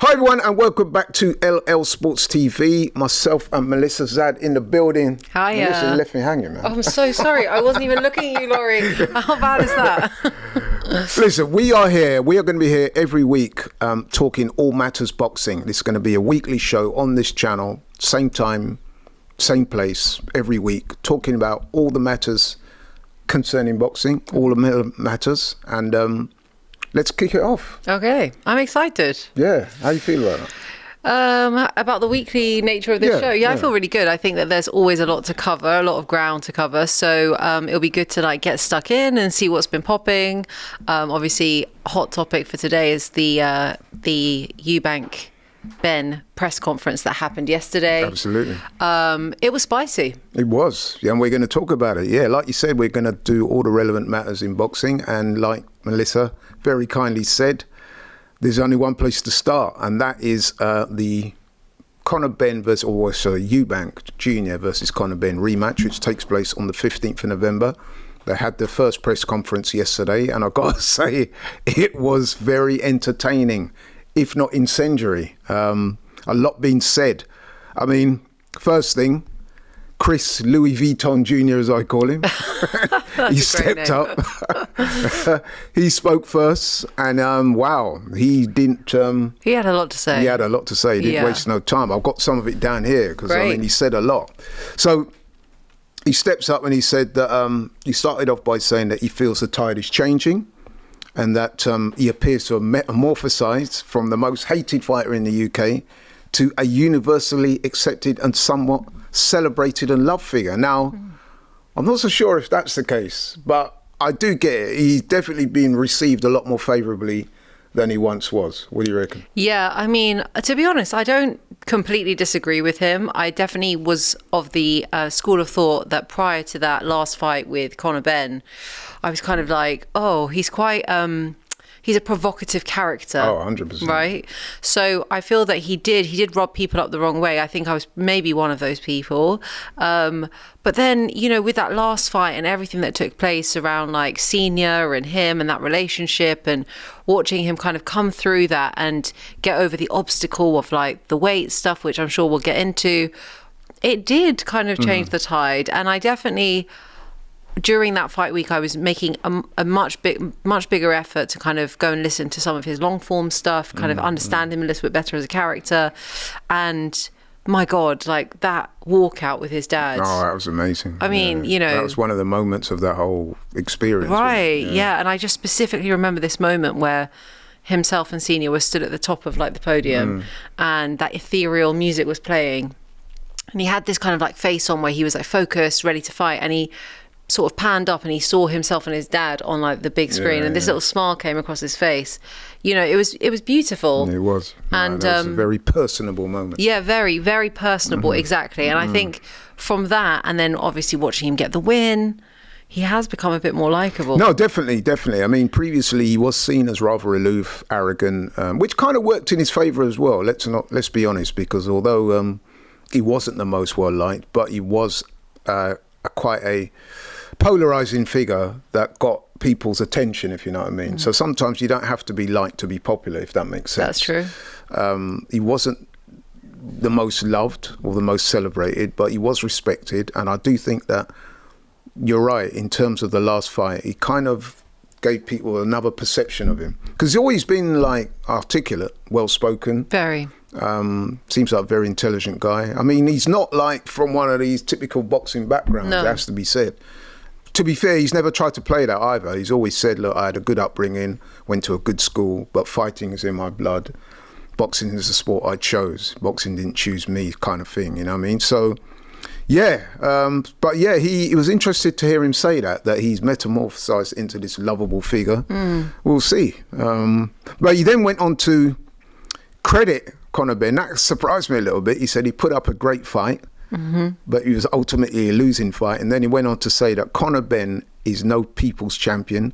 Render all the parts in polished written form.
Hi everyone and welcome back to LL Sports TV. Myself and Melissa Zad in the building. Hiya. Melissa, you left me hanging, man. Oh, I'm so sorry. I wasn't even looking at you, Laurie. How bad is that? Listen, we are here. We are going to be here every week talking all matters boxing. This is going to be a weekly show on this channel, same time, same place, every week, talking about all the matters concerning boxing, all the matters, and let's kick it off. Okay, I'm excited. Yeah, how you feel about it? About the weekly nature of this show. Yeah, I feel really good. I think that there's always a lot to cover, a lot of ground to cover. So it'll be good to get stuck in and see what's been popping. Obviously, hot topic for today is the Eubank Benn press conference that happened yesterday. Absolutely. It was spicy. It was. Yeah, and we're going to talk about it. Yeah, like you said, we're going to do all the relevant matters in boxing. And like Melissa very kindly said, there's only one place to start, and that is the Conor Benn Eubank Jnr versus Conor Benn rematch, which takes place on the 15th of November. They had their first press conference yesterday, and I've got to say, it was very entertaining, if not incendiary. A lot being said. I mean, first thing, Chris Louis Vuitton Jr., as I call him, he stepped up. He spoke first, and wow, he didn't. He had a lot to say. He had a lot to say. He didn't waste no time. I've got some of it down here because I mean, he said a lot. So he steps up and he said that he started off by saying that he feels the tide is changing, and that he appears to have metamorphosized from the most hated fighter in the UK to a universally accepted and somewhat celebrated and loved figure. Now, I'm not so sure if that's the case, but I do get it. He's definitely been received a lot more favourably than he once was. What do you reckon? Yeah, I mean, to be honest, I don't completely disagree with him. I definitely was of the school of thought that prior to that last fight with Conor Benn, I was kind of like, oh, he's quite... he's a provocative character. Oh, 100%. Right? So I feel that he did rub people up the wrong way. I think I was maybe one of those people. But then, you know, with that last fight and everything that took place around Senior and him and that relationship and watching him kind of come through that and get over the obstacle of the weight stuff, which I'm sure we'll get into, it did kind of change the tide. And I definitely... during that fight week, I was making a much bigger effort to kind of go and listen to some of his long form stuff, kind of understand him a little bit better as a character. And my God, that walkout with his dad. Oh, that was amazing. I mean, you know. That was one of the moments of that whole experience. Right, yeah. And I just specifically remember this moment where himself and Senior were stood at the top of the podium and that ethereal music was playing. And he had this kind of face on where he was focused, ready to fight. And he sort of panned up and he saw himself and his dad on the big screen, and this little smile came across his face. You know, it was beautiful. It was. And it was a very personable moment. Yeah, very, very personable, exactly. And I think from that, and then obviously watching him get the win, he has become a bit more likable. No, definitely. I mean, previously he was seen as rather aloof, arrogant, which kind of worked in his favour as well. Let's be honest, because although he wasn't the most well liked, but he was quite a polarizing figure that got people's attention, if you know what I mean. So sometimes you don't have to be liked to be popular, if that makes sense. That's true. He wasn't the most loved or the most celebrated, but he was respected. And I do think that you're right in terms of the last fight. He kind of gave people another perception of him, because he's always been articulate, well-spoken. Very. Seems like a very intelligent guy. I mean, he's not from one of these typical boxing backgrounds, it has to be said. To be fair, he's never tried to play that either. He's always said, look, I had a good upbringing, went to a good school, but fighting is in my blood. Boxing is the sport I chose. Boxing didn't choose me, kind of thing, you know what I mean? So, yeah. But yeah, he was interested to hear him say that he's metamorphosized into this lovable figure. We'll see. But he then went on to credit Conor Benn. That surprised me a little bit. He said he put up a great fight, but he was ultimately a losing fight. And then he went on to say that Conor Benn is no people's champion.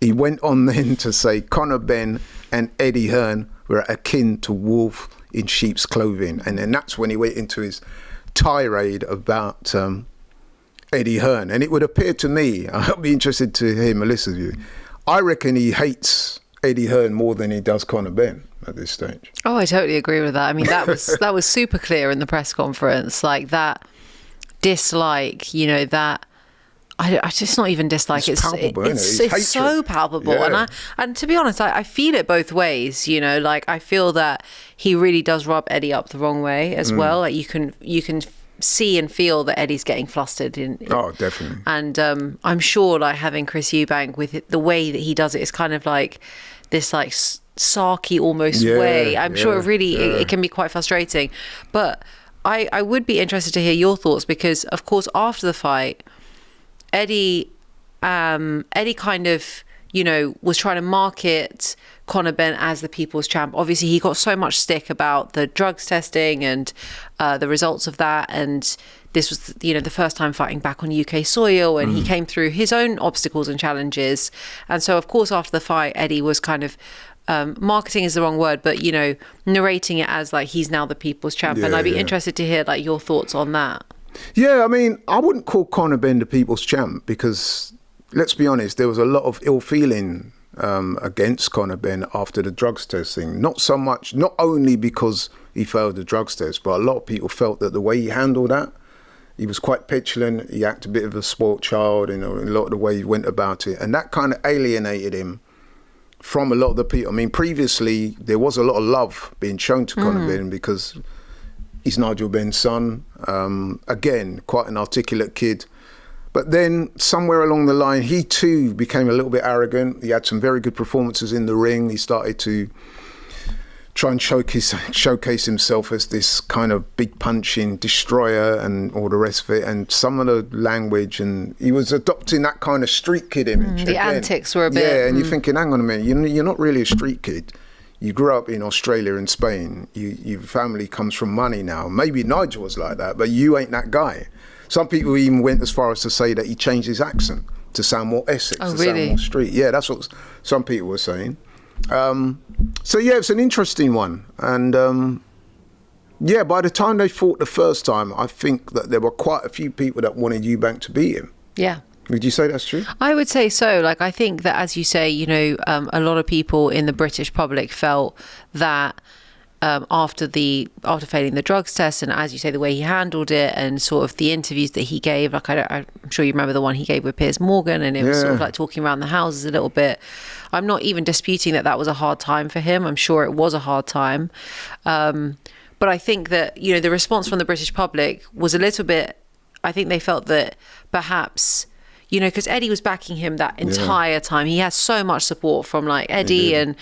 He went on then to say Conor Benn and Eddie Hearn were akin to wolf in sheep's clothing. And then that's when he went into his tirade about Eddie Hearn. And it would appear to me, I'll be interested to hear Melissa's view, I reckon he hates Eddie Hearn more than he does Conor Benn at this stage. Oh, I totally agree with that. I mean, that was super clear in the press conference, like that dislike, that I just not even dislike. It's palpable, isn't it? It's so palpable, yeah. and to be honest, I feel it both ways. Like I feel that he really does rub Eddie up the wrong way as well. Like you can see and feel that Eddie's getting flustered Oh, definitely. And I'm sure like having Chris Eubank with it, the way that he does it is kind of like this like sarky almost way. I'm sure it can be quite frustrating, but I would be interested to hear your thoughts, because of course after the fight Eddie kind of was trying to market Conor Benn as the people's champ. Obviously he got so much stick about the drugs testing and the results of that, and this was the first time fighting back on UK soil, and he came through his own obstacles and challenges. And so of course after the fight Eddie was kind of marketing is the wrong word, but narrating it as like he's now the people's champ. And I'd be interested to hear like your thoughts on that. Yeah, I mean, I wouldn't call Conor Benn the people's champ, because let's be honest, there was a lot of ill feeling against Conor Benn after the drugs testing. Not only because he failed the drugs test, but a lot of people felt that the way he handled that, he was quite petulant. He acted a bit of a spoilt child, in a lot of the way he went about it, and that kind of alienated him from a lot of the people. I mean, previously there was a lot of love being shown to Conor Benn because he's Nigel Benn's son. Again, quite an articulate kid. But then somewhere along the line, he too became a little bit arrogant. He had some very good performances in the ring. He started to try and showcase himself as this kind of big punching destroyer and all the rest of it. And some of the language, and he was adopting that kind of street kid image. The antics were a bit... Yeah, and you're thinking, hang on a minute, you're not really a street kid. You grew up in Australia and Spain. Your family comes from money now. Maybe Nigel was like that, but you ain't that guy. Some people even went as far as to say that he changed his accent to sound more Essex, sound more street. Yeah, that's what some people were saying. So yeah, it's an interesting one. And by the time they fought the first time, I think that there were quite a few people that wanted Eubank to beat him. Yeah. Would you say that's true? I would say so. Like, I think that, as you say, a lot of people in the British public felt that after failing the drugs test, and as you say, the way he handled it, and sort of the interviews that he gave, like I'm sure you remember the one he gave with Piers Morgan, and it was sort of like talking around the houses a little bit. I'm not even disputing that was a hard time for him. I'm sure it was a hard time. But I think that, the response from the British public was a little bit, I think they felt that perhaps, because Eddie was backing him that entire time. He has so much support from like Eddie, and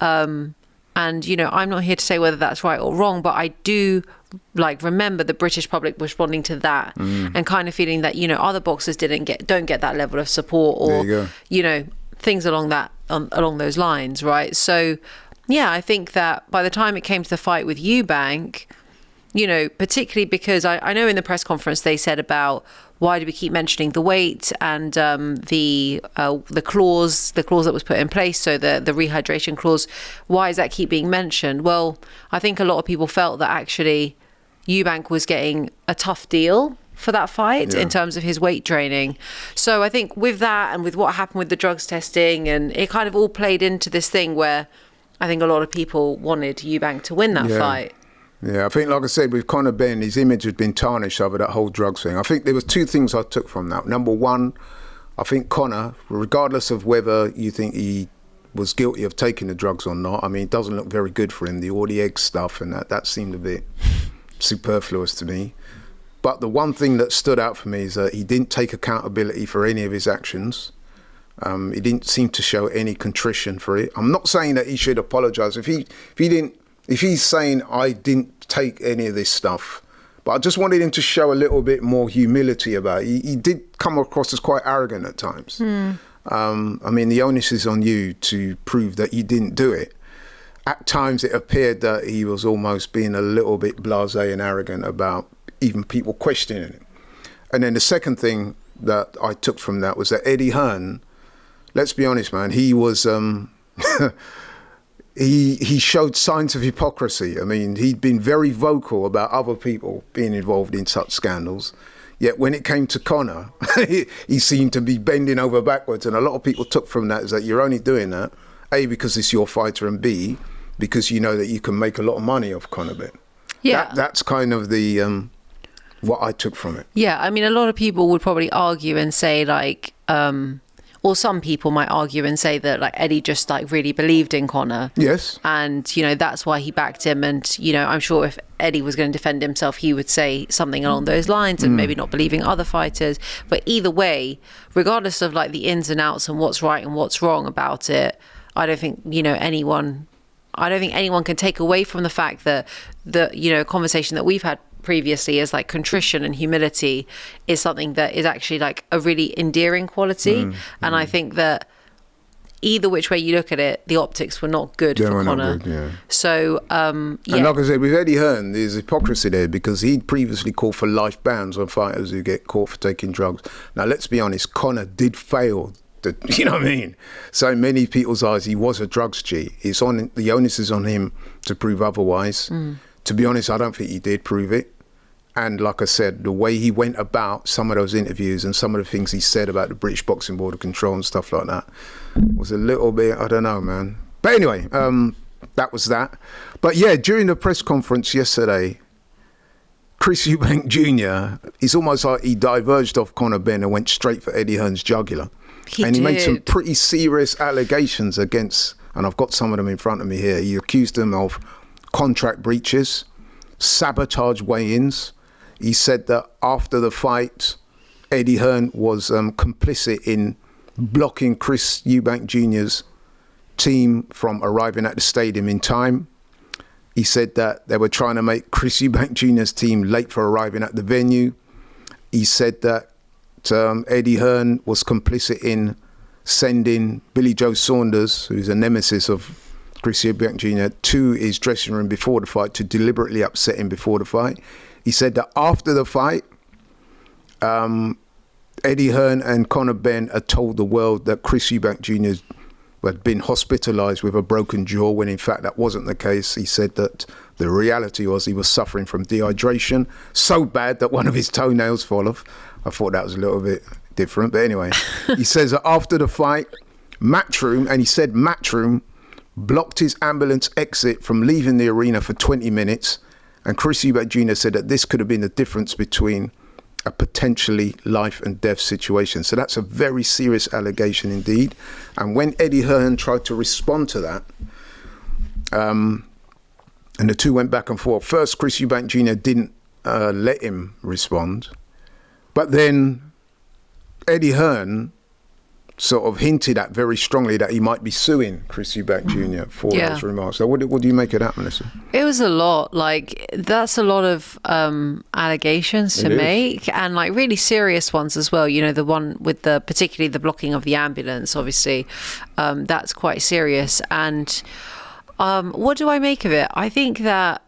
I'm not here to say whether that's right or wrong, but I do remember the British public responding to that and kind of feeling that other boxers don't get that level of support, or things along those lines, right? So yeah, I think that by the time it came to the fight with Eubank, particularly because I know in the press conference they said about why do we keep mentioning the weight and the clause that was put in place, so the rehydration clause, why does that keep being mentioned? Well, I think a lot of people felt that actually Eubank was getting a tough deal for that fight in terms of his weight training. So I think with that and with what happened with the drugs testing, and it kind of all played into this thing where I think a lot of people wanted Eubank to win that fight. Yeah, I think, like I said, with Conor Benn, his image had been tarnished over that whole drugs thing. I think there was two things I took from that. Number one, I think Conor, regardless of whether you think he was guilty of taking the drugs or not, I mean, it doesn't look very good for him, all the egg stuff, and that seemed a bit superfluous to me. But the one thing that stood out for me is that he didn't take accountability for any of his actions. He didn't seem to show any contrition for it. I'm not saying that he should apologise. If he's saying, I didn't take any of this stuff, but I just wanted him to show a little bit more humility about it. He did come across as quite arrogant at times. I mean, the onus is on you to prove that you didn't do it. At times it appeared that he was almost being a little bit blasé and arrogant about even people questioning him. And then the second thing that I took from that was that Eddie Hearn, let's be honest, man, he was... He showed signs of hypocrisy. I mean, he'd been very vocal about other people being involved in such scandals. Yet when it came to Conor, he seemed to be bending over backwards. And a lot of people took from that is that you're only doing that A, because it's your fighter, and B, because you know that you can make a lot of money off Conor Benn. Yeah. That's kind of the what I took from it. Yeah, I mean, a lot of people would probably argue and say like, or some people might argue and say that like Eddie just like really believed in Conor. Yes. And, you know, that's why he backed him. And, you know, I'm sure if Eddie was going to defend himself, he would say something along those lines and maybe not believing other fighters. But either way, regardless of like the ins and outs and what's right and what's wrong about it, I don't think anyone can take away from the fact that the conversation that we've had previously is like contrition and humility is something that is actually like a really endearing quality. And I think that either which way you look at it, the optics were not good for Conor. So and like I said, with Eddie Hearn, there's hypocrisy there, because he'd previously called for life bans on fighters who get caught for taking drugs. Now let's be honest, Conor did fail. You know what I mean? So in many people's eyes, he was a drugs cheat. The onus is on him to prove otherwise. To be honest, I don't think he did prove it. And like I said, the way he went about some of those interviews and some of the things he said about the British Boxing Board of Control and stuff like that was a little bit, I don't know, man. But anyway, that was that. But yeah, during the press conference yesterday, Chris Eubank Jr., it's almost like he diverged off Conor Benn and went straight for Eddie Hearn's jugular. He made some pretty serious allegations against, and I've got some of them in front of me here. He accused him of contract breaches, sabotage weigh-ins. He said that after the fight, Eddie Hearn was complicit in blocking Chris Eubank Jr.'s team from arriving at the stadium in time. He said that they were trying to make Chris Eubank Jr.'s team late for arriving at the venue. He said that Eddie Hearn was complicit in sending Billy Joe Saunders, who's a nemesis of Chris Eubank Jr., to his dressing room before the fight to deliberately upset him before the fight. He said that after the fight, Eddie Hearn and Conor Benn had told the world that Chris Eubank Jr. had been hospitalised with a broken jaw, when in fact that wasn't the case. He said that the reality was he was suffering from dehydration, so bad that one of his toenails fell off. I thought that was a little bit different, but anyway. He says that after the fight, Matchroom blocked his ambulance exit from leaving the arena for 20 minutes. And Chris Eubank Jr. said that this could have been the difference between a potentially life and death situation. So that's a very serious allegation indeed. And when Eddie Hearn tried to respond to that, and the two went back and forth. First, Chris Eubank Jr. didn't let him respond. But then Eddie Hearn sort of hinted at very strongly that he might be suing Chris Eubank Jr. for those remarks. So what do you make of that, Melissa? It was a lot. Like, that's a lot of allegations to make, and like really serious ones as well. You know, the one with particularly the blocking of the ambulance, obviously, that's quite serious. And what do I make of it? I think that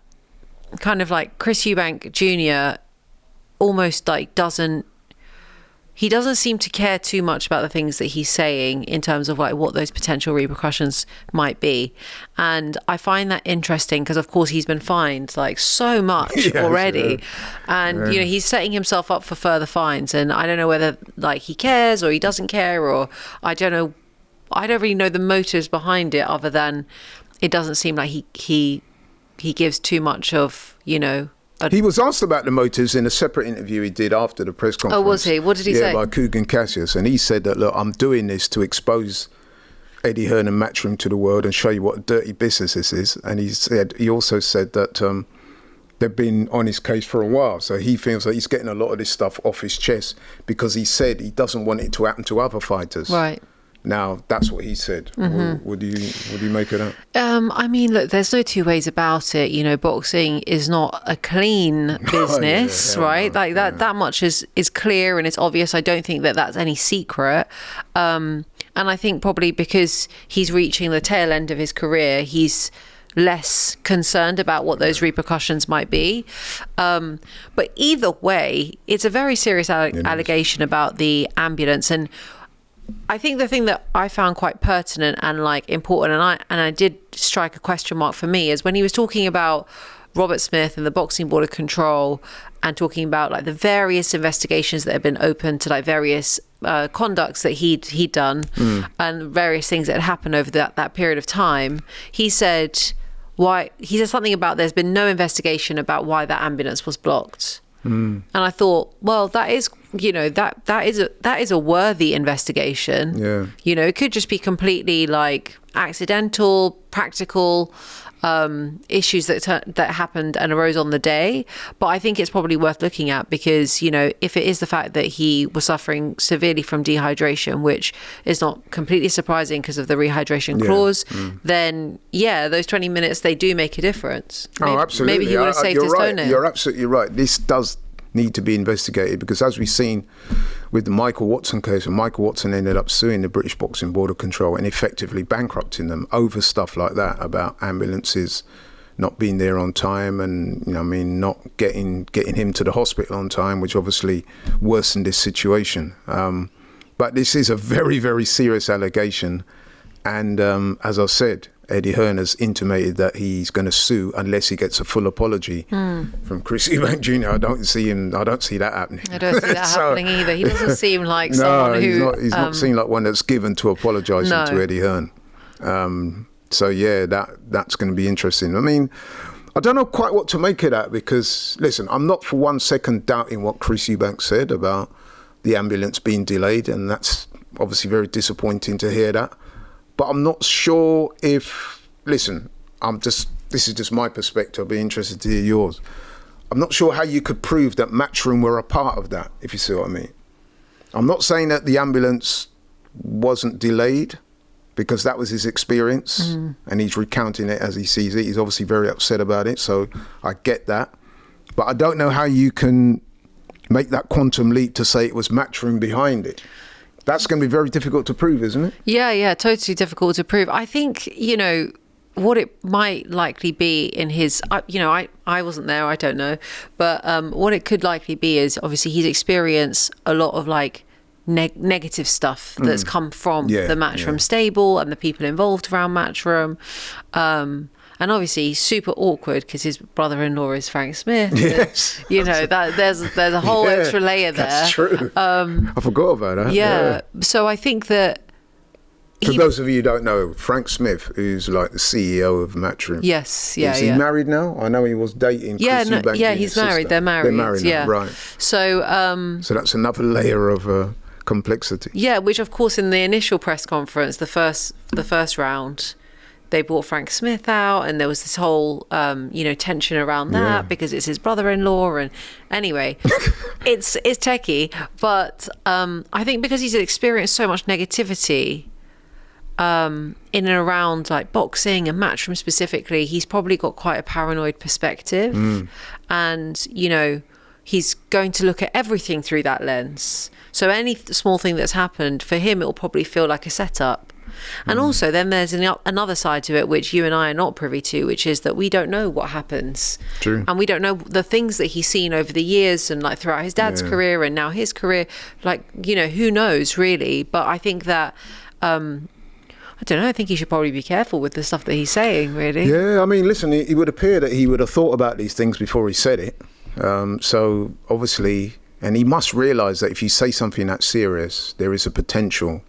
kind of like Chris Eubank Jr. almost like doesn't seem to care too much about the things that he's saying in terms of like what those potential repercussions might be. And I find that interesting because of course he's been fined like so much already. And you know, he's setting himself up for further fines, and I don't know whether like he cares or he doesn't care, or I don't really know the motives behind it, other than it doesn't seem like he gives too much of, you know. He was asked about the motives in a separate interview he did after the press conference. Oh, was he? What did he say? By Kugan Cassius. And he said that, look, I'm doing this to expose Eddie Hearn and Matchroom to the world and show you what a dirty business this is. And he also said that they've been on his case for a while. So he feels that he's getting a lot of this stuff off his chest because he said he doesn't want it to happen to other fighters. Right. Now, that's what he said. What do you make of that? I mean, look, there's no two ways about it. You know, boxing is not a clean business, right? No, like that much is clear and it's obvious. I don't think that that's any secret. And I think probably because he's reaching the tail end of his career, he's less concerned about what those repercussions might be. But either way, it's a very serious allegation about the ambulance. And I think the thing that I found quite pertinent and like important, and I did strike a question mark for me, is when he was talking about Robert Smith and the Boxing Board of Control, and talking about like the various investigations that have been open to like various conducts that he'd done and various things that had happened over that period of time. He said something about there's been no investigation about why that ambulance was blocked. And I thought, well, that is, that is a worthy investigation. Yeah. It could just be completely like accidental, practical issues that happened and arose on the day. But I think it's probably worth looking at because, if it is the fact that he was suffering severely from dehydration, which is not completely surprising because of the rehydration clause, then those 20 minutes, they do make a difference. Absolutely. Maybe he would have saved his toenail. You're absolutely right. This does need to be investigated because as we've seen with the Michael Watson case, and Michael Watson ended up suing the British Boxing Board of Control and effectively bankrupting them over stuff like that, about ambulances not being there on time and not getting him to the hospital on time, which obviously worsened this situation. But this is a very, very serious allegation, and as I said, Eddie Hearn has intimated that he's going to sue unless he gets a full apology from Chris Eubank Jr. I don't see that happening. I don't see that happening either. He doesn't seem like someone who... he's not seen like one that's given to apologising to Eddie Hearn. That's going to be interesting. I mean, I don't know quite what to make of that because, listen, I'm not for 1 second doubting what Chris Eubank said about the ambulance being delayed, and that's obviously very disappointing to hear that. But I'm not sure if, listen, this is just my perspective. I'll be interested to hear yours. I'm not sure how you could prove that Matchroom were a part of that, if you see what I mean. I'm not saying that the ambulance wasn't delayed because that was his experience and he's recounting it as he sees it. He's obviously very upset about it, so I get that. But I don't know how you can make that quantum leap to say it was Matchroom behind it. That's going to be very difficult to prove, isn't it? Yeah, totally difficult to prove. I think, what it might likely be in his, I wasn't there, I don't know. But what it could likely be is obviously he's experienced a lot of like negative stuff that's come from the Matchroom stable and the people involved around Matchroom. And obviously super awkward because his brother-in-law is Frank Smith. Yes. There's a whole extra layer there. That's true. I forgot about that. Yeah. So I think that... For those of you who don't know, Frank Smith, who's like the CEO of Matchroom. Yes, Is he married now? I know he was dating Chris Eubank Jr.'s he's married. sister. They're married now, right. So that's another layer of complexity. Yeah, which of course in the initial press conference, the first round, they brought Frank Smith out and there was this whole, tension around that because it's his brother-in-law. And anyway, it's techie. But I think because he's experienced so much negativity in and around like boxing and Matchroom specifically, he's probably got quite a paranoid perspective. And, he's going to look at everything through that lens. So any small thing that's happened, for him, it will probably feel like a setup. And also then there's another side to it, which you and I are not privy to, which is that we don't know what happens. True. And we don't know the things that he's seen over the years and like throughout his dad's career and now his career, like, who knows really. But I think that, I don't know, I think he should probably be careful with the stuff that he's saying, really. Yeah, I mean, listen, it would appear that he would have thought about these things before he said it. So obviously, and he must realise that if you say something that serious, there is a potential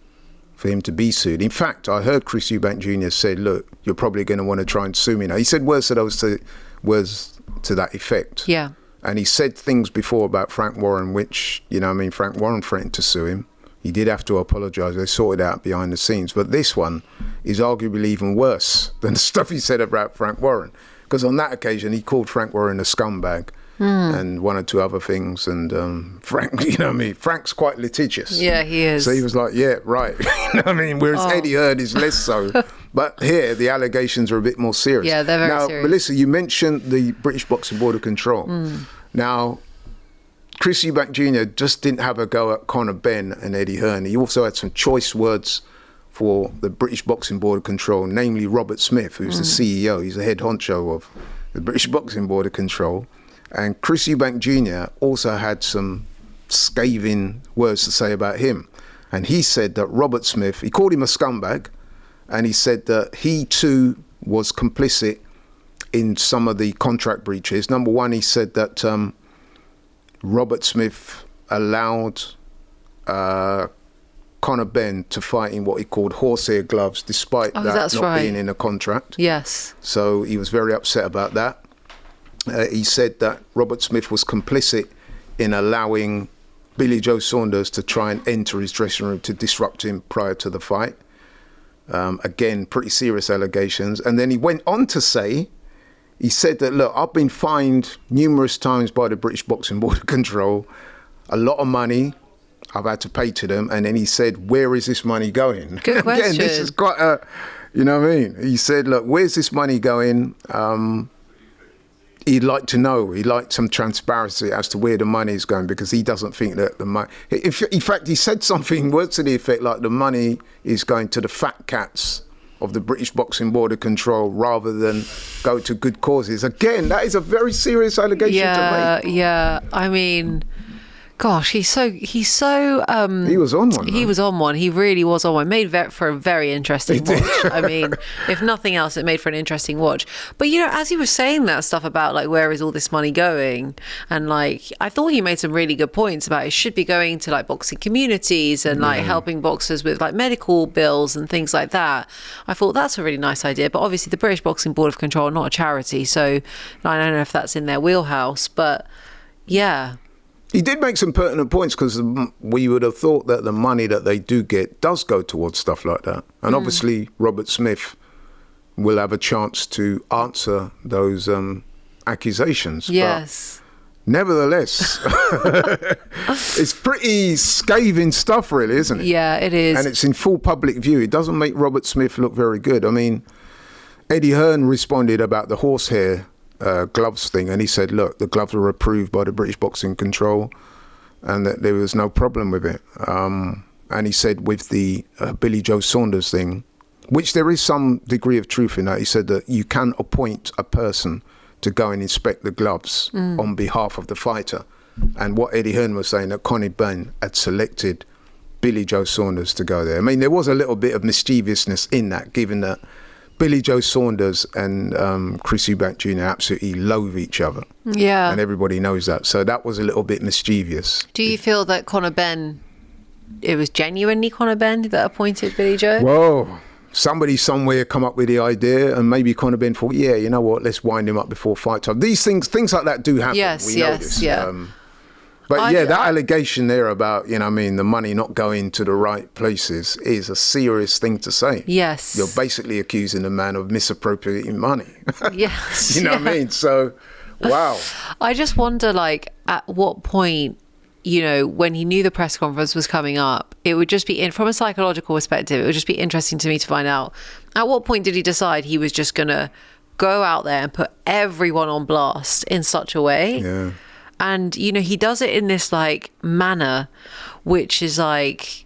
for him to be sued. In fact, I heard Chris Eubank Jr. said, look, you're probably going to want to try and sue me now. He said words to that effect. Yeah. And he said things before about Frank Warren, which, Frank Warren threatened to sue him. He did have to apologise. They sorted it out behind the scenes. But this one is arguably even worse than the stuff he said about Frank Warren. Because on that occasion, he called Frank Warren a scumbag. And one or two other things, and Frank, Frank's quite litigious. Yeah, he is. So he was like, yeah, right. Whereas Eddie Hearn is less so. But here, the allegations are a bit more serious. Yeah, they're very serious. Now, Melissa, you mentioned the British Boxing Board of Control. Now, Chris Eubank Jr. just didn't have a go at Conor Benn and Eddie Hearn. He also had some choice words for the British Boxing Board of Control, namely Robert Smith, who's the CEO. He's the head honcho of the British Boxing Board of Control. And Chris Eubank Jr. also had some scathing words to say about him. And he said that Robert Smith, he called him a scumbag, and he said that he too was complicit in some of the contract breaches. Number one, he said that Robert Smith allowed Conor Benn to fight in what he called horsehair gloves, despite that not being in a contract. Yes. So he was very upset about that. He said that Robert Smith was complicit in allowing Billy Joe Saunders to try and enter his dressing room to disrupt him prior to the fight. Again, pretty serious allegations. And then he went on to say, he said that, look, I've been fined numerous times by the British Boxing Board of Control, a lot of money I've had to pay to them. And then he said, where is this money going? Good question. Again, this is quite a, you know what I mean? He said, look, where's this money going? He'd like to know. He'd like some transparency as to where the money is going, because he doesn't think that the money... In fact, he said something, words to the effect like the money is going to the fat cats of the British Boxing Board of Control rather than go to good causes. Again, that is a very serious allegation to make. Yeah. I mean... Gosh, he's so. He was on one. He was on one. He really was on one. Made for a very interesting watch. I mean, if nothing else, it made for an interesting watch. But you know, as he was saying that stuff about like where is all this money going, and like I thought he made some really good points about it should be going to like boxing communities and like helping boxers with like medical bills and things like that. I thought that's a really nice idea. But obviously, the British Boxing Board of Control are not a charity, so I don't know if that's in their wheelhouse. But yeah. He did make some pertinent points, because we would have thought that the money that they do get does go towards stuff like that. And obviously, Robert Smith will have a chance to answer those accusations. Yes. But nevertheless, it's pretty scathing stuff, really, isn't it? Yeah, it is. And it's in full public view. It doesn't make Robert Smith look very good. I mean, Eddie Hearn responded about the horsehair gloves thing, and he said, look, the gloves were approved by the British Boxing Control and that there was no problem with it. And he said with the Billy Joe Saunders thing, which there is some degree of truth in that, he said that you can appoint a person to go and inspect the gloves on behalf of the fighter. And what Eddie Hearn was saying, that Conor Benn had selected Billy Joe Saunders to go there. I mean, there was a little bit of mischievousness in that, given that Billy Joe Saunders and Chris Eubank Jr. absolutely loathe each other. Yeah. And everybody knows that. So that was a little bit mischievous. Do you feel that Conor Benn, it was genuinely Conor Benn that appointed Billy Joe? Well, somebody somewhere come up with the idea, and maybe Conor Benn thought, yeah, you know what, let's wind him up before fight time. These things like that do happen. Yes, we know this. But that allegation there about, you know what I mean, the money not going to the right places is a serious thing to say. Yes. You're basically accusing a man of misappropriating money. Yes. You know what I mean? So, wow. I just wonder, like, at what point, you know, when he knew the press conference was coming up, it would just be, from a psychological perspective, it would just be interesting to me to find out, at what point did he decide he was just going to go out there and put everyone on blast in such a way? Yeah. And, you know, he does it in this, like, manner, which is, like,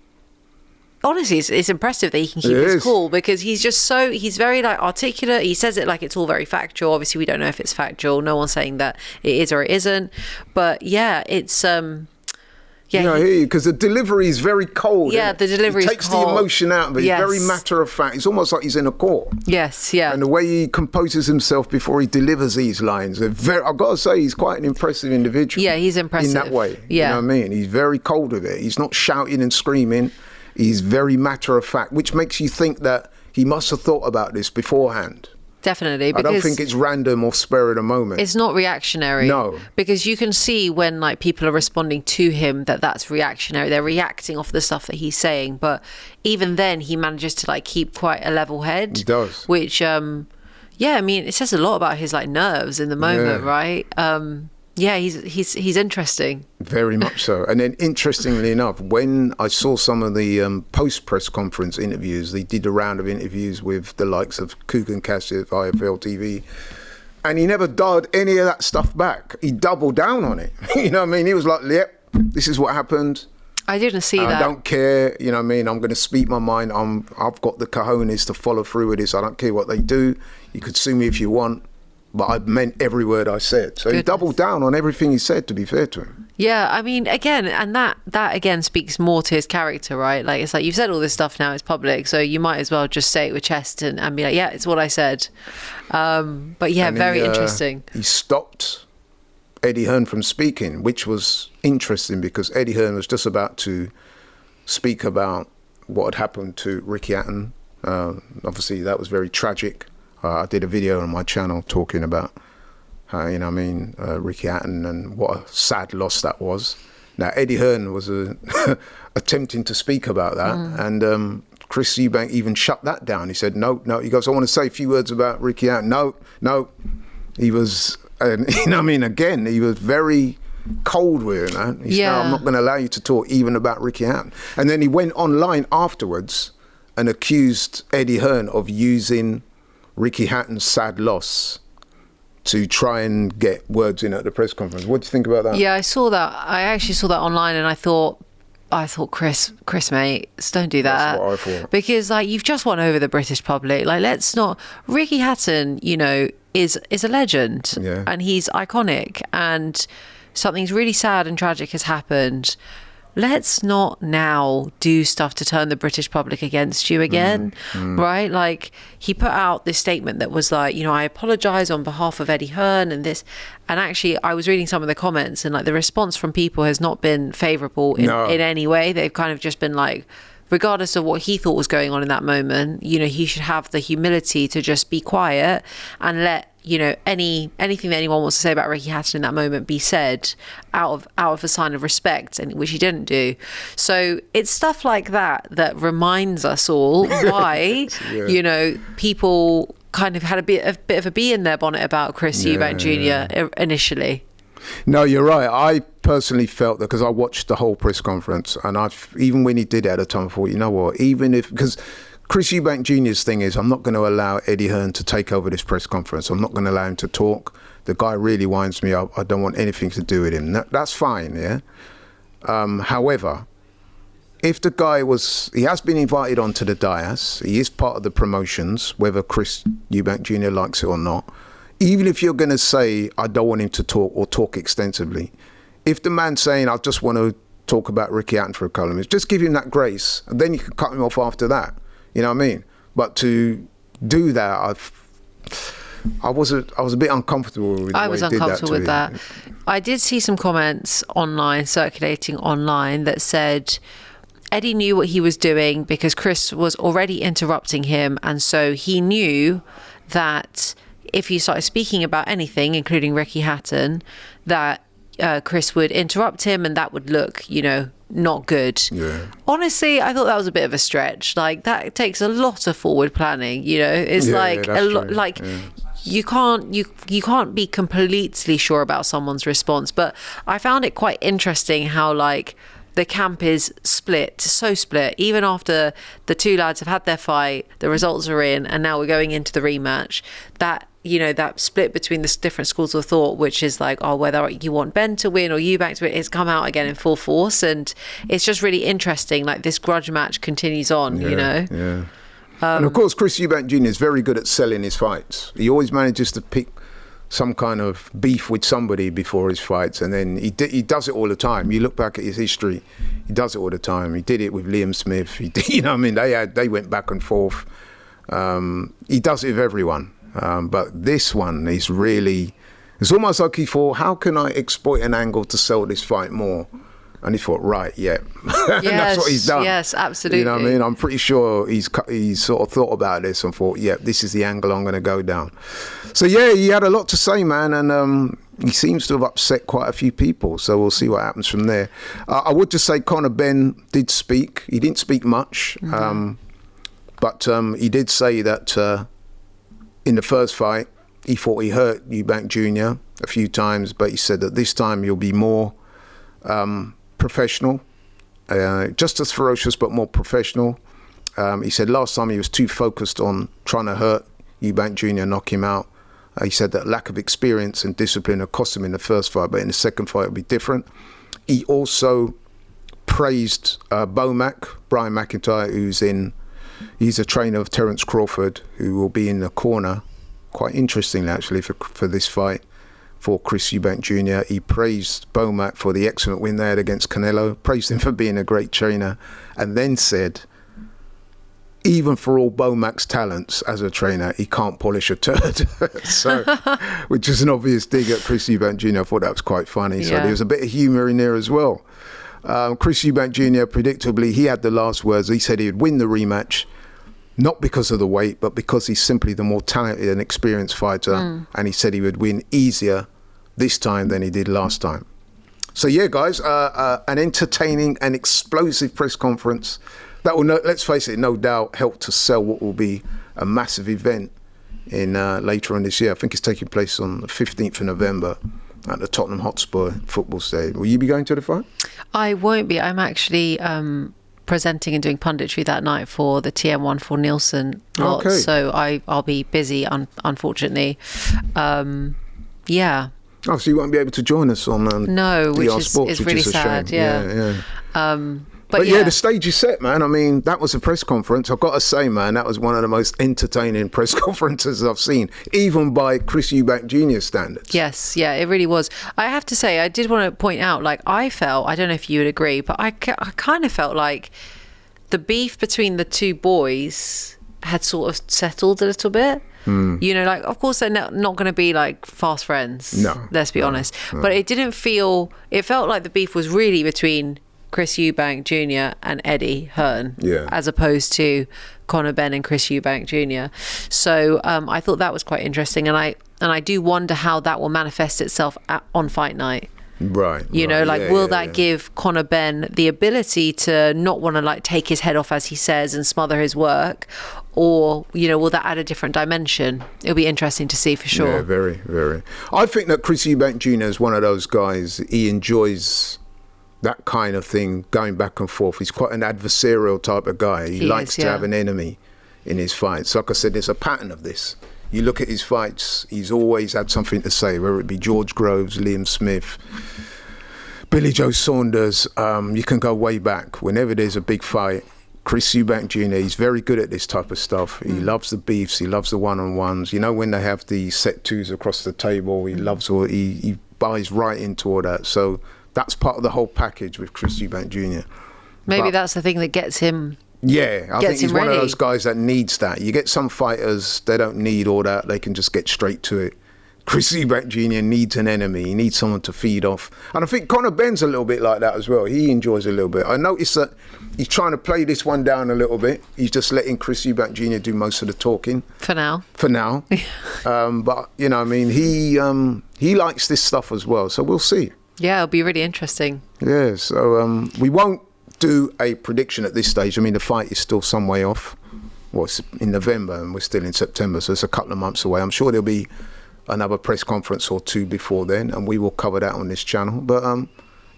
honestly, it's impressive that he can keep his cool, because he's very, like, articulate. He says it like it's all very factual. Obviously, we don't know if it's factual. No one's saying that it is or it isn't. But, yeah, it's... Yeah, I hear you, because the delivery is very cold. Yeah, the delivery is cold. He takes the emotion out of it. Yes. He's very matter of fact. It's almost like he's in a court. Yes, yeah. And the way he composes himself before he delivers these lines, I've got to say, he's quite an impressive individual. Yeah, he's impressive. In that way. Yeah. You know what I mean? He's very cold with it. He's not shouting and screaming. He's very matter of fact, which makes you think that he must have thought about this beforehand. Definitely, because I don't think it's random or spur of the moment. It's not reactionary. No. Because you can see when, like, people are responding to him that's reactionary. They're reacting off the stuff that he's saying. But even then, he manages to, like, keep quite a level head. He does. Which, yeah, I mean, it says a lot about his, like, nerves in the moment, right? Yeah, he's interesting. Very much so. And then, interestingly enough, when I saw some of the post-press conference interviews, they did a round of interviews with the likes of Kugan Cassidy, IFL TV, and he never dialed any of that stuff back. He doubled down on it. You know what I mean? He was like, yep, this is what happened. I didn't see that. I don't care, you know what I mean? I'm going to speak my mind. I've got the cojones to follow through with this. I don't care what they do. You could sue me if you want. But I meant every word I said. So he doubled down on everything he said, to be fair to him. Yeah, I mean, again, and that again speaks more to his character, right? Like, it's like, you've said all this stuff now, it's public, so you might as well just say it with chest and be like, yeah, it's what I said. But yeah, and very interesting. He stopped Eddie Hearn from speaking, which was interesting because Eddie Hearn was just about to speak about what had happened to Ricky Hatton. Obviously, that was very tragic. I did a video on my channel talking about Ricky Hatton and what a sad loss that was. Now, Eddie Hearn was attempting to speak about that, and Chris Eubank even shut that down. He said, no. He goes, I want to say a few words about Ricky Hatton. No. He was, again, he was very cold with it, man. He said, no, I'm not going to allow you to talk even about Ricky Hatton. And then he went online afterwards and accused Eddie Hearn of using Ricky Hatton's sad loss to try and get words in at the press conference. What do you think about that? Yeah, I saw that. I actually saw that online, and I thought, Chris, mate, don't do that. That's what I thought. Because, like, you've just won over the British public. Like, let's not. Ricky Hatton, is a legend, and he's iconic, and something's really sad and tragic has happened. Let's not now do stuff to turn the British public against you again, right? Like, he put out this statement that was like, I apologise on behalf of Eddie Hearn and this. And actually, I was reading some of the comments, and like, the response from people has not been favourable in any way. They've kind of just been like, regardless of what he thought was going on in that moment, he should have the humility to just be quiet and let anything that anyone wants to say about Ricky Hatton in that moment be said out of a sign of respect, and which he didn't do. So it's stuff like that reminds us all why people kind of had a bit of a bee in their bonnet about Chris Eubank Jr. initially. No, you're right. I personally felt that because I watched the whole press conference, and even when he did it at the time, I thought, you know what, because Chris Eubank Jr.'s thing is, I'm not going to allow Eddie Hearn to take over this press conference. I'm not going to allow him to talk. The guy really winds me up. I don't want anything to do with him. That's fine, yeah? However, if the guy he has been invited onto the dais, he is part of the promotions, whether Chris Eubank Jr. likes it or not. Even if you're going to say, I don't want him to talk or talk extensively, if the man's saying, I just want to talk about Ricky Hatton for a couple of minutes, just give him that grace, and then you can cut him off after that. You know what I mean? But to do that, I was a bit uncomfortable with. I was uncomfortable with that. I did see some comments circulating online that said Eddie knew what he was doing because Chris was already interrupting him, and so he knew that if he started speaking about anything, including Ricky Hatton, that Chris would interrupt him, and that would look, not good. Yeah. Honestly, I thought that was a bit of a stretch. Like, that takes a lot of forward planning. It's like a lot. Like, you can't be completely sure about someone's response. But I found it quite interesting how the camp is split. Even after the two lads have had their fight, the results are in, and now we're going into the rematch. That split between the different schools of thought, which is like, whether you want Ben to win or Eubank to win, it's come out again in full force, and it's just really interesting. Like, this grudge match continues on, Yeah. And of course, Chris Eubank Jr. is very good at selling his fights. He always manages to pick some kind of beef with somebody before his fights, and then he does it all the time. You look back at his history, he does it all the time. He did it with Liam Smith. They went back and forth. He does it with everyone. But this one is really, it's almost like he thought, how can I exploit an angle to sell this fight more? And he thought, right, yeah. Yes, that's what he's done. Yes, absolutely. You know what I mean? I'm pretty sure he's sort of thought about this and thought, yeah, this is the angle I'm going to go down. So, yeah, he had a lot to say, man. And he seems to have upset quite a few people. So we'll see what happens from there. I would just say Conor Benn did speak. He didn't speak much. But he did say that in the first fight, he thought he hurt Eubank Jr. a few times. But he said that this time you'll be more professional, just as ferocious but more professional. He said last time he was too focused on trying to hurt Eubank Jr., knock him out. He said that lack of experience and discipline had cost him in the first fight, but in the second fight it'll be different. He also praised Brian McIntyre, he's a trainer of Terence Crawford, who will be in the corner, quite interestingly actually, for this fight. for Chris Eubank Jr. He praised Bomac for the excellent win they had against Canelo, praised him for being a great trainer, and then said, even for all Bomac's talents as a trainer, he can't polish a turd. So, which is an obvious dig at Chris Eubank Jr. I thought that was quite funny. So there was a bit of humour in there as well. Chris Eubank Jr., predictably, he had the last words. He said he would win the rematch, not because of the weight, but because he's simply the more talented and experienced fighter. And he said he would win easier this time than he did last time. So yeah, guys, an entertaining and explosive press conference that will, let's face it, no doubt help to sell what will be a massive event in later on this year. I think it's taking place on the 15th of November at the Tottenham Hotspur football stadium. Will you be going to the fight? I won't be. I'm actually presenting and doing punditry that night for the TM1 for Nielsen lot. Okay. So I'll be busy, unfortunately. Yeah. Oh, so you won't be able to join us on no, which DR Sports, is really sad. Yeah. But yeah, the stage is set, man. I mean, that was a press conference. I've got to say, man, that was one of the most entertaining press conferences I've seen, even by Chris Eubank Jr. standards. Yes, yeah, it really was. I have to say, I did want to point out, like, I don't know if you would agree, but I kind of felt like the beef between the two boys had sort of settled a little bit. You know, like, of course they're not going to be like fast friends. No. Let's be honest. No. But it felt like the beef was really between Chris Eubank Jr. and Eddie Hearn, as opposed to Conor Benn and Chris Eubank Jr. So I thought that was quite interesting, and I do wonder how that will manifest itself on fight night. Right. You know, like, will that give Conor Benn the ability to not want to, like, take his head off, as he says, and smother his work? Or, you know, will that add a different dimension? It'll be interesting to see for sure. Yeah, very, very. I think that Chris Eubank Jr. is one of those guys, he enjoys that kind of thing, going back and forth. He's quite an adversarial type of guy. He likes to have an enemy in his fights. Like I said, there's a pattern of this. You look at his fights, he's always had something to say, whether it be George Groves, Liam Smith, Billy Joe Saunders. You can go way back. Whenever there's a big fight, Chris Eubank Jr., he's very good at this type of stuff. He loves the beefs, he loves the one-on-ones. You know, when they have the set twos across the table, he loves all, he buys right into all that. So that's part of the whole package with Chris Eubank Jr. Maybe that's the thing that gets him. Yeah, I think he's one ready. of those guys that needs that. You get some fighters, they don't need all that. They can just get straight to it. Chris Eubank Jr. needs an enemy. He needs someone to feed off. And I think Conor Benn's a little bit like that as well. He enjoys a little bit. I noticed that he's trying to play this one down a little bit. He's just letting Chris Eubank Jr. do most of the talking. For now. But, you know, I mean, he likes this stuff as well. So we'll see. Yeah, it'll be really interesting. Yeah, so we won't do a prediction at this stage. I mean, the fight is still some way off. Well, it's in November and we're still in September, so it's a couple of months away. I'm sure there'll be another press conference or two before then, and we will cover that on this channel. But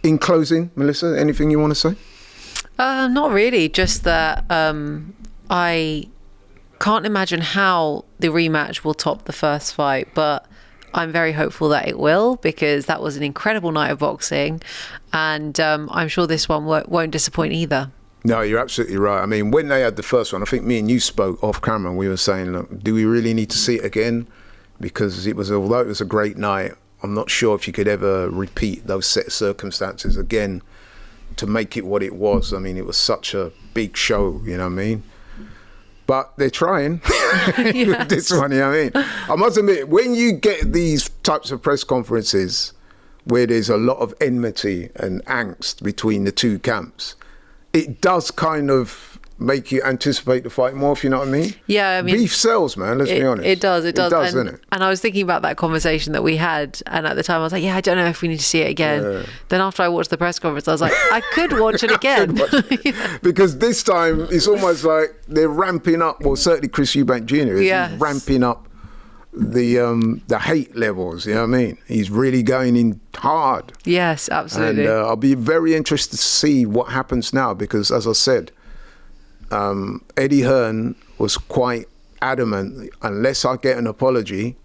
in closing, Melissa, anything you want to say? Not really, just that I can't imagine how the rematch will top the first fight, but I'm very hopeful that it will, because that was an incredible night of boxing, and I'm sure this one won't disappoint either. No, you're absolutely right. I mean, when they had the first one, I think me and you spoke off camera and we were saying, look, do we really need to see it again? Because although it was a great night, I'm not sure if you could ever repeat those set of circumstances again to make it what it was. I mean, it was such a big show, you know what I mean? But they're trying with this one, you know what I mean? I must admit, when you get these types of press conferences where there's a lot of enmity and angst between the two camps, it does kind of make you anticipate the fight more, if you know what I mean? Yeah, I mean, beef sells, man, let's be honest. It does, doesn't it? And I was thinking about that conversation that we had, and at the time I was like, yeah, I don't know if we need to see it again. Yeah. Then after I watched the press conference, I was like, I could watch it again. Because this time it's almost like they're ramping up, well, certainly Chris Eubank Jr. is ramping up the hate levels, you know what I mean? He's really going in hard. Yes, absolutely. And I'll be very interested to see what happens now, because as I said, Eddie Hearn was quite adamant, unless I get an apology,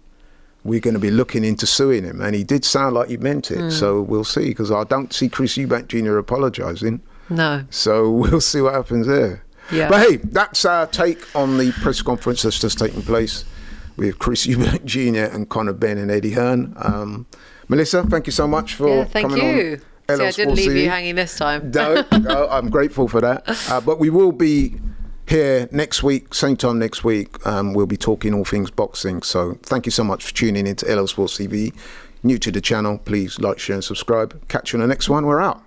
we're going to be looking into suing him. And he did sound like he meant it. So we'll see, because I don't see Chris Eubank Jr. apologising. No. So we'll see what happens there. Yeah. But hey, that's our take on the press conference that's just taken place with Chris Eubank Jr. and Conor Benn and Eddie Hearn. Melissa, thank you so much for coming on. See, I didn't leave you hanging this time. No, I'm grateful for that. But we will be here next week, same time next week. We'll be talking all things boxing. So thank you so much for tuning in to LL Sports TV. New to the channel, please like, share and subscribe. Catch you on the next one. We're out.